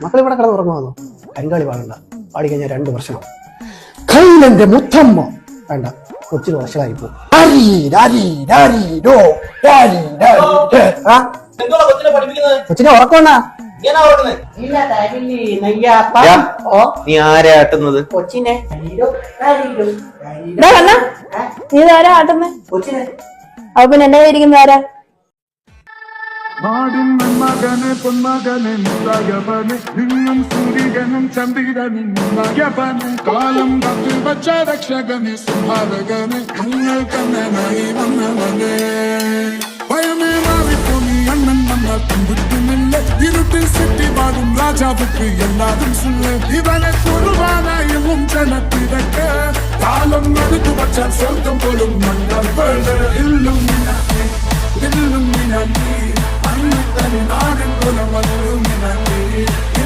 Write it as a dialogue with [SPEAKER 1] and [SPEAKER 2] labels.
[SPEAKER 1] മക്കൾ ഇവിടെ കിടന്ന് ഉറങ്ങുവാന്നോ? കരിങ്കാളി പാടണ്ട, പാടിക്കഴിഞ്ഞാൽ 2 വർഷം. കൈലന്റെ മുത്തമ്മ വേണ്ട, കൊച്ചിന് വശലായിപ്പോ. കൊച്ചിനെ ഉറക്കണ്ട.
[SPEAKER 2] നീ ആരെ ആട്ടുന്നത്?
[SPEAKER 1] കൊച്ചിനെ.
[SPEAKER 3] നീ ആരാ ആട്ടുന്നേ? അപ്പൊ പിന്നെ എന്നെ ഇരിക്കുന്ന ആരാ?
[SPEAKER 4] നാടിൻ മകനെ പൊന്മകനെ മുത്തയവനെ നിന്നും സൂര്യനും ചന്ദ്രനും നയവനെ കാലം കാത്തു വച്ച രക്ഷകനെ സുഭാരകനെ നിങ്ങൾ കണ്ണനായി വന്നവനെ ഭയമേ മാറിപ്പോ നീ അണ്ണൻ വന്നാൽ പിന്തുട്ടുന്നില്ല ഇരുട്ടിൽ സിറ്റി പാടും രാജാവുക്ക് എല്ലാതും സുല്ല് ഇവനെ കുറുവാനായും ജനത്തിരക്ക് കാലം എടുത്തു വച്ചാൽ സ്വർഗം പോലും മണ്ണാൽ വേള ഇല്ലും ഇല്ലും നാടിൻ കുലമല്ലും